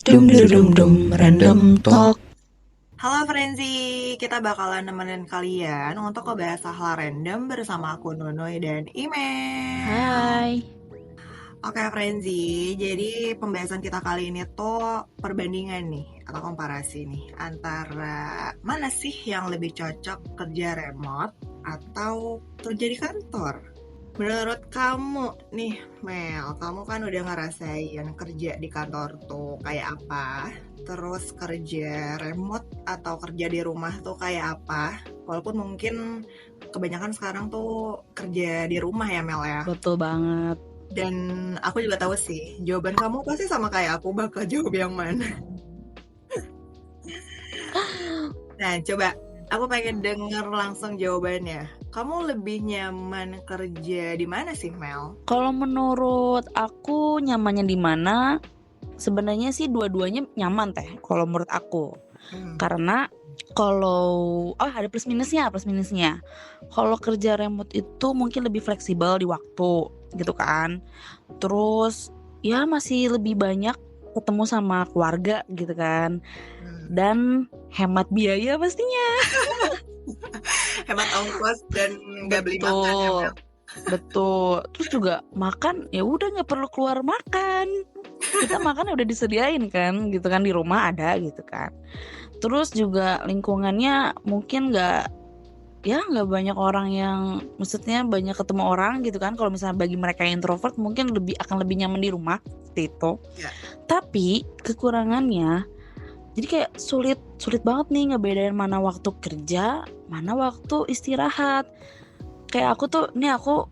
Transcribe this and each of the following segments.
Dum dum dum dum random talk. Halo Frenzy, kita bakalan nemenin kalian untuk ngebahas hal random bersama aku Nunoy dan Email. Hai. Oke Frenzy, jadi pembahasan kita kali ini tuh perbandingan nih atau komparasi nih antara mana sih yang lebih cocok kerja remote atau kerja di kantor. Menurut kamu nih Mel, kamu kan udah ngerasain kerja di kantor tuh kayak apa? Terus kerja remote atau kerja di rumah tuh kayak apa? Walaupun mungkin kebanyakan sekarang tuh kerja di rumah ya Mel ya. Betul banget. Dan aku juga tahu sih, jawaban kamu pasti sama kayak aku bakal jawab yang mana. Nah, coba aku pengen denger langsung jawabannya. Kamu lebih nyaman kerja di mana sih Mel? Kalau menurut aku nyamannya di mana? Sebenarnya sih dua-duanya nyaman teh. Kalau menurut aku, karena kalau ada plus minusnya. Kalau kerja remote itu mungkin lebih fleksibel di waktu, gitu kan. Terus ya masih lebih banyak ketemu sama keluarga gitu kan. Dan hemat biaya pastinya. Hemat ongkos dan nggak beli makan ya Mel. Betul. Terus juga makan ya udah nggak perlu keluar makan. Kita makan udah disediain kan gitu kan, di rumah ada gitu kan. Terus juga lingkungannya mungkin nggak banyak orang yang, maksudnya banyak ketemu orang gitu kan. Kalau misalnya bagi mereka yang introvert mungkin akan lebih nyaman di rumah seperti itu. Ya. Tapi kekurangannya jadi kayak sulit banget nih ngebedain mana waktu kerja, mana waktu istirahat. Kayak aku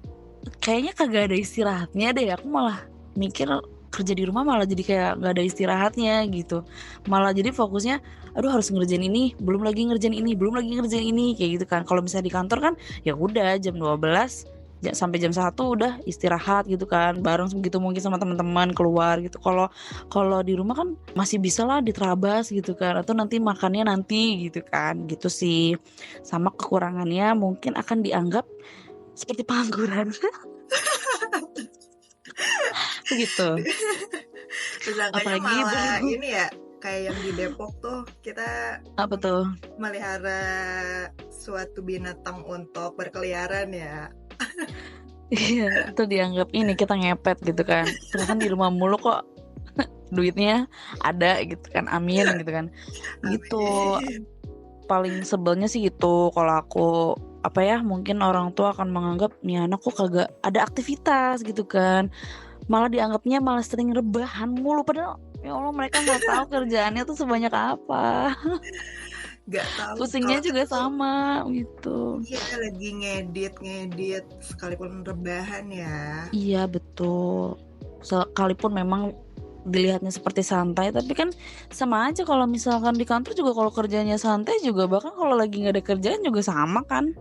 kayaknya kagak ada istirahatnya deh. Aku malah mikir kerja di rumah malah jadi kayak gak ada istirahatnya gitu. Malah jadi fokusnya aduh harus ngerjain ini, belum lagi ngerjain ini kayak gitu kan. Kalau misalnya di kantor kan ya udah jam 12 sampai jam 1 udah istirahat gitu kan, bareng segitu mungkin sama teman-teman keluar gitu. Kalau di rumah kan masih bisa lah diterabas gitu kan, atau nanti makannya nanti gitu kan, gitu sih. Sama kekurangannya mungkin akan dianggap seperti pengangguran. Begitu. Disangkanya Apalagi malah ini ya, kayak yang di Depok tuh kita apa tuh? melihara suatu binatang untuk berkeliaran ya. Iya, itu dianggap ini kita ngepet gitu kan. Sedangkan di rumah mulu kok duitnya ada gitu kan. Amin gitu kan. Gitu. Amin. Paling sebelnya sih gitu. Kalau aku mungkin orang tua akan menganggap nih anak kok kagak ada aktivitas gitu kan. Malah dianggapnya malah sering rebahan mulu, padahal ya Allah mereka nggak tahu kerjaannya tuh sebanyak apa. Gak tahu Pusingnya kalau juga itu sama gitu. iya lagi ngedit sekalipun rebahan ya. Iya betul. Sekalipun memang dilihatnya seperti santai, tapi kan sama aja kalau misalkan di kantor juga, kalau kerjanya santai juga, bahkan kalau lagi nggak ada kerjaan juga sama kan.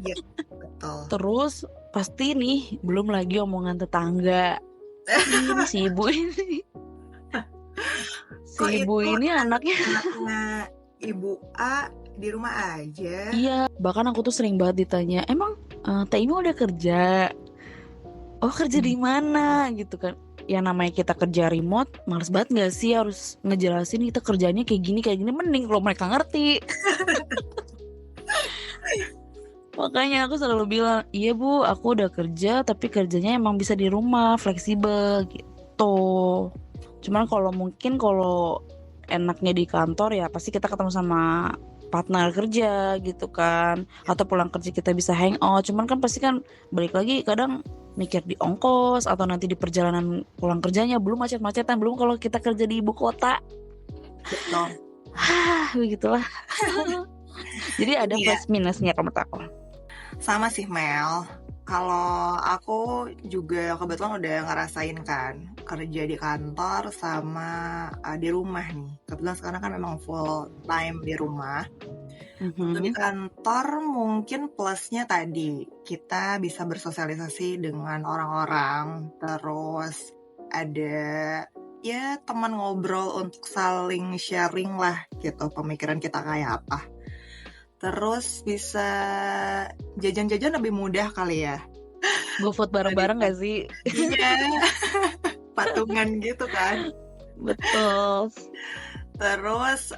Iya, betul. Terus pasti nih belum lagi omongan tetangga. Ini si ibu ini, Kok si ibu itu ini anaknya. anaknya Ibu A di rumah aja? Iya, bahkan aku tuh sering banget ditanya, emang Teh Imi udah kerja? Oh kerja di mana gitu kan. Ya namanya kita kerja remote, males banget gak sih harus ngejelasin kita kerjanya kayak gini. Mending kalau mereka ngerti. Makanya aku selalu bilang, iya bu aku udah kerja, tapi kerjanya emang bisa di rumah, fleksibel gitu. Cuman kalau enaknya di kantor ya pasti kita ketemu sama partner kerja gitu kan, atau pulang kerja kita bisa hangout. Cuman kan pasti kan balik lagi kadang mikir di ongkos atau nanti di perjalanan pulang kerjanya, belum macet-macetan, belum kalau kita kerja di ibu kota. Betul. Begitulah. Jadi ada Iya. plus minusnya kalau menurut aku. Sama sih Mel. Kalau aku juga kebetulan udah ngerasain kan kerja di kantor sama di rumah nih. Kebetulan sekarang kan memang full time di rumah. Waktu di kantor mungkin plusnya tadi kita bisa bersosialisasi dengan orang-orang, terus ada ya teman ngobrol untuk saling sharing lah gitu pemikiran kita kayak apa. Terus bisa jajan-jajan lebih mudah kali ya. GoFood bareng-bareng gak sih? Iya, patungan gitu kan. Betul. Terus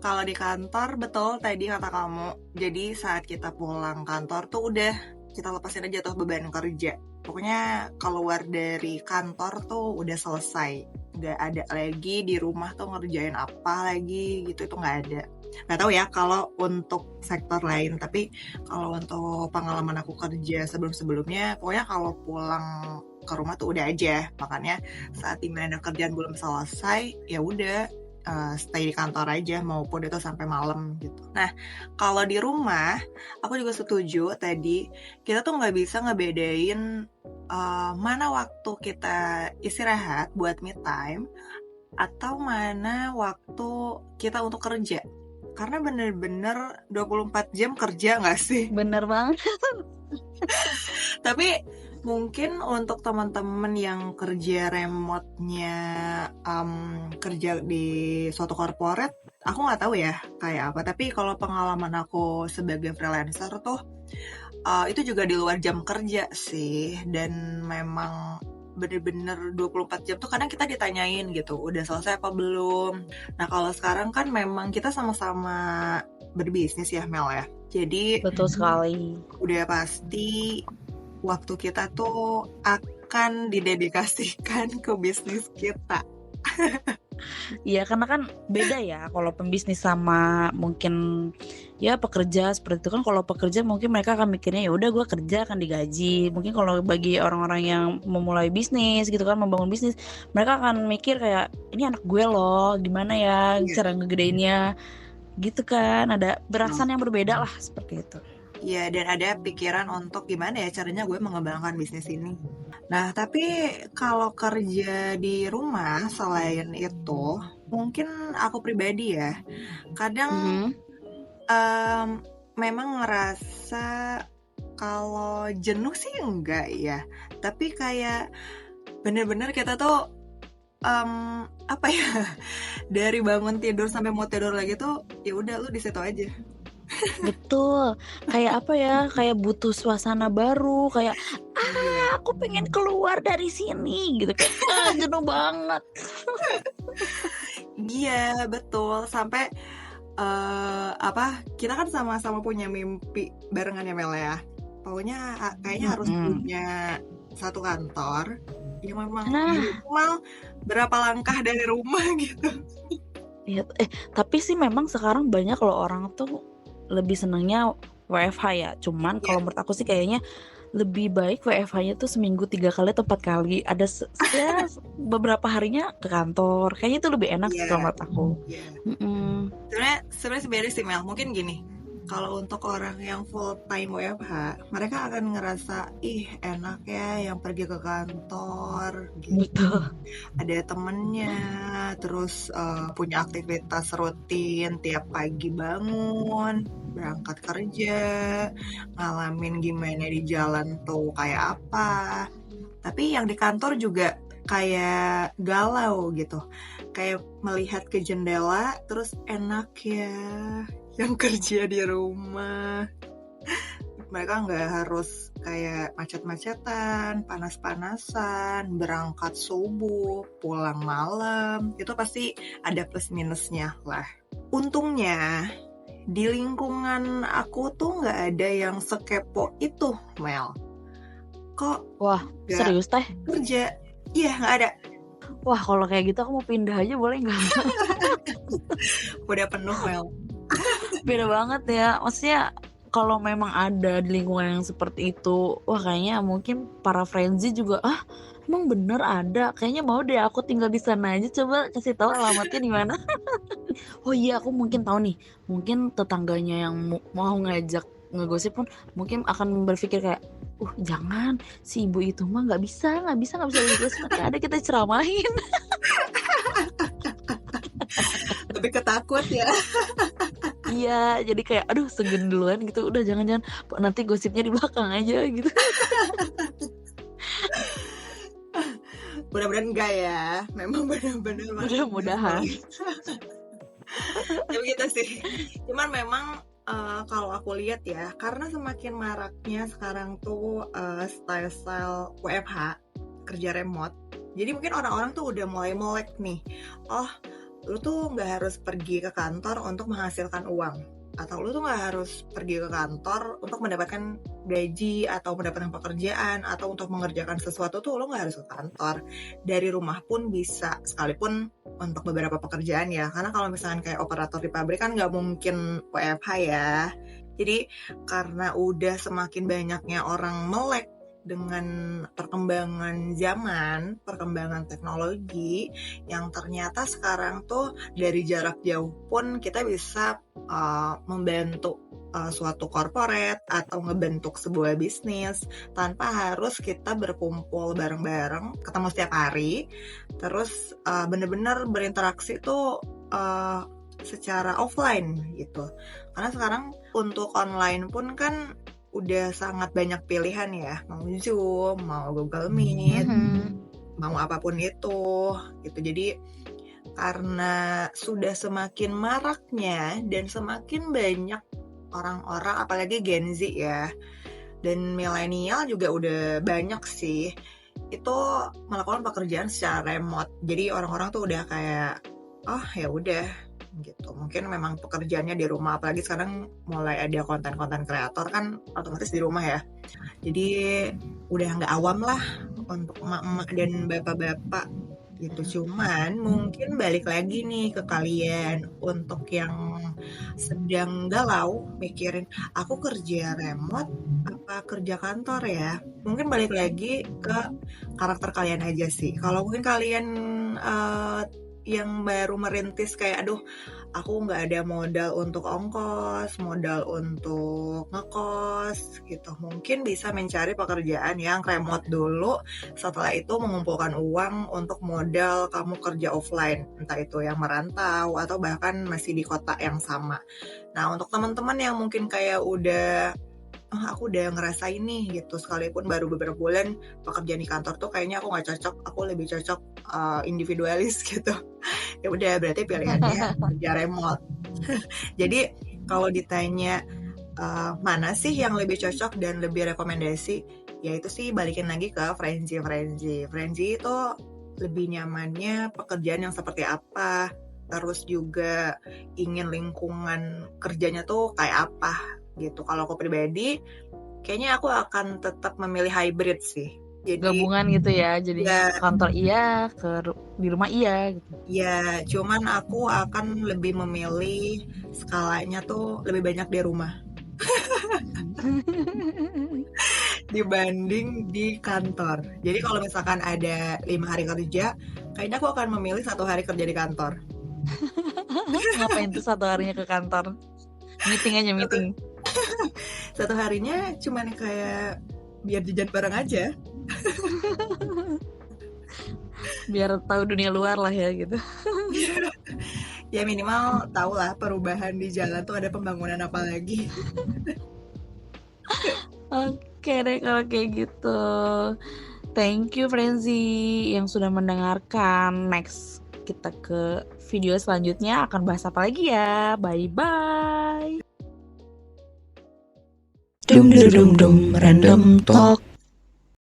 kalau di kantor betul tadi kata kamu. Jadi saat kita pulang kantor tuh udah kita lepasin aja tuh beban kerja. Pokoknya keluar dari kantor tuh udah selesai. Nggak ada lagi di rumah tuh ngerjain apa lagi gitu, itu nggak ada. Nggak tahu ya kalau untuk sektor lain, tapi kalau untuk pengalaman aku kerja sebelum-sebelumnya, pokoknya kalau pulang ke rumah tuh udah aja. Makanya saat dimana kerjaan belum selesai, ya udah stay di kantor aja maupun itu sampai malam gitu. Nah, kalau di rumah, aku juga setuju tadi kita tuh nggak bisa ngebedain mana waktu kita istirahat buat me time atau mana waktu kita untuk kerja. Karena bener-bener 24 jam kerja nggak sih? Bener banget. Tapi mungkin untuk teman-teman yang kerja remote-nya kerja di suatu corporate, aku nggak tahu ya kayak apa. Tapi kalau pengalaman aku sebagai freelancer tuh itu juga di luar jam kerja sih. Dan memang bener-bener 24 jam tuh kadang kita ditanyain gitu, udah selesai apa belum. Nah kalau sekarang kan memang kita sama-sama berbisnis ya Mel ya. Jadi Betul sekali. udah pasti waktu kita tuh akan didedikasikan ke bisnis kita. Iya, karena kan beda ya kalau pembisnis sama mungkin ya pekerja seperti itu kan. Kalau pekerja mungkin mereka akan mikirnya ya udah gue kerja akan digaji. Mungkin kalau bagi orang-orang yang memulai bisnis gitu kan, membangun bisnis, mereka akan mikir kayak ini anak gue loh, gimana ya cara ngegedeinnya gitu kan. Ada berasan yang berbeda lah seperti itu. Iya, dan ada pikiran untuk gimana ya caranya gue mengembangkan bisnis ini. Nah, tapi kalau kerja di rumah selain itu, mungkin aku pribadi ya, kadang memang ngerasa kalau jenuh sih enggak ya. Tapi kayak bener-bener kita tuh apa ya, dari bangun tidur sampai mau tidur lagi tuh ya udah lu di situ aja. Betul, kayak apa ya, kayak butuh suasana baru, kayak aku pengen keluar dari sini gitu, kayak jenuh banget. Iya betul, sampai kita kan sama-sama punya mimpi barengan ya Mel ya. Pokoknya kayaknya harus punya satu kantor yang memang minimal berapa langkah dari rumah gitu. Iya, tapi sih memang sekarang banyak loh orang tuh lebih senangnya WFH ya. Cuman kalau menurut aku sih kayaknya lebih baik WFH-nya tuh seminggu 3 kali atau 4 kali. Ada beberapa harinya ke kantor. Kayaknya itu lebih enak sih kalau menurut aku. Sebenarnya sih Mel, mungkin gini. Kalau untuk orang yang full time WFH, mereka akan ngerasa enak ya yang pergi ke kantor gitu. Betul. Ada temennya, terus punya aktivitas rutin tiap pagi bangun, berangkat kerja, ngalamin gimana di jalan tuh kayak apa. Tapi yang di kantor juga kayak galau gitu, kayak melihat ke jendela terus enak ya yang kerja di rumah. Mereka nggak harus kayak macet-macetan, panas-panasan, berangkat subuh, pulang malam. Itu pasti ada plus minusnya lah. Untungnya di lingkungan aku tuh nggak ada yang sekepo itu, Mel. Kok? Wah, serius teh? Kerja? Iya, nggak ada. Wah, kalau kayak gitu aku mau pindah aja boleh nggak? Udah penuh, Mel. Beda banget ya, maksudnya kalau memang ada di lingkungan yang seperti itu, wah kayaknya mungkin para friendsy juga emang bener ada, kayaknya mau deh aku tinggal di sana aja, coba kasih tahu alamatnya di mana. Oh iya, aku mungkin tahu nih, mungkin tetangganya yang mau ngajak ngegosip pun mungkin akan berpikir kayak jangan, si ibu itu mah nggak bisa ngegosip, nanti ada kita ceramahin. Lebih ketakut ya. Iya, jadi kayak segen duluan gitu. Udah jangan nanti gosipnya di belakang aja gitu. Mudah-mudahan enggak ya. Memang benar-benar mudah-mudahan. Tapi gitu sih. Cuman memang kalau aku lihat ya, karena semakin maraknya sekarang tuh style-style WFH, kerja remote. Jadi mungkin orang-orang tuh udah mulai melek nih, oh lu tuh nggak harus pergi ke kantor untuk menghasilkan uang, atau lu tuh nggak harus pergi ke kantor untuk mendapatkan gaji atau mendapatkan pekerjaan atau untuk mengerjakan sesuatu tuh lu nggak harus ke kantor, dari rumah pun bisa, sekalipun untuk beberapa pekerjaan ya, karena kalau misalkan kayak operator di pabrik kan nggak mungkin WFH ya. Jadi karena udah semakin banyaknya orang melek dengan perkembangan zaman, perkembangan teknologi, yang ternyata sekarang tuh dari jarak jauh pun kita bisa membentuk suatu corporate atau ngebentuk sebuah bisnis tanpa harus kita berkumpul bareng-bareng, ketemu setiap hari, terus bener-bener berinteraksi tuh secara offline gitu. Karena sekarang untuk online pun kan udah sangat banyak pilihan ya, mau Zoom, mau Google Meet, mau apapun itu gitu. Jadi karena sudah semakin maraknya dan semakin banyak orang-orang, apalagi Gen Z ya, dan milenial juga udah banyak sih, itu melakukan pekerjaan secara remote. Jadi orang-orang tuh udah kayak, oh ya udah gitu, mungkin memang pekerjaannya di rumah, apalagi sekarang mulai ada konten-konten kreator kan otomatis di rumah ya, jadi udah nggak awam lah untuk emak-emak dan bapak-bapak gitu. Cuman mungkin balik lagi nih ke kalian untuk yang sedang galau mikirin aku kerja remote apa kerja kantor ya, mungkin balik lagi ke karakter kalian aja sih. Kalau mungkin kalian yang baru merintis kayak aduh aku nggak ada modal untuk ongkos, modal untuk ngekos gitu, mungkin bisa mencari pekerjaan yang remote dulu, setelah itu mengumpulkan uang untuk modal kamu kerja offline, entah itu yang merantau atau bahkan masih di kota yang sama. Nah untuk teman-teman yang mungkin kayak udah aku udah ngerasain nih gitu, sekalipun baru beberapa bulan pekerjaan di kantor tuh kayaknya aku nggak cocok, aku lebih cocok individualis gitu. Ya udah berarti pilihannya kerja remote. Jadi kalau ditanya mana sih yang lebih cocok dan lebih rekomendasi, ya itu sih balikin lagi ke Frenzy itu lebih nyamannya pekerjaan yang seperti apa, terus juga ingin lingkungan kerjanya tuh kayak apa gitu. Kalau aku pribadi kayaknya aku akan tetap memilih hybrid sih, jadi Gabungan gitu ya, jadinya ya, kantor iya, di rumah iya gitu. ya cuman aku akan lebih memilih skalanya tuh lebih banyak di rumah dibanding di kantor. Jadi kalau misalkan ada 5 hari kerja, kayaknya aku akan memilih 1 hari kerja di kantor. Ngapain tuh 1 harinya ke kantor? Meeting aja, meeting. 1 harinya cuman kayak biar jajan bareng aja. Biar tahu dunia luar lah ya gitu. Ya minimal tahu lah perubahan di jalan tuh ada pembangunan apa lagi. Oke deh kalau kayak gitu. Thank you Frenzy yang sudah mendengarkan. Next kita ke video selanjutnya akan bahas apa lagi ya. Bye bye. Dum dum dum dum random talk.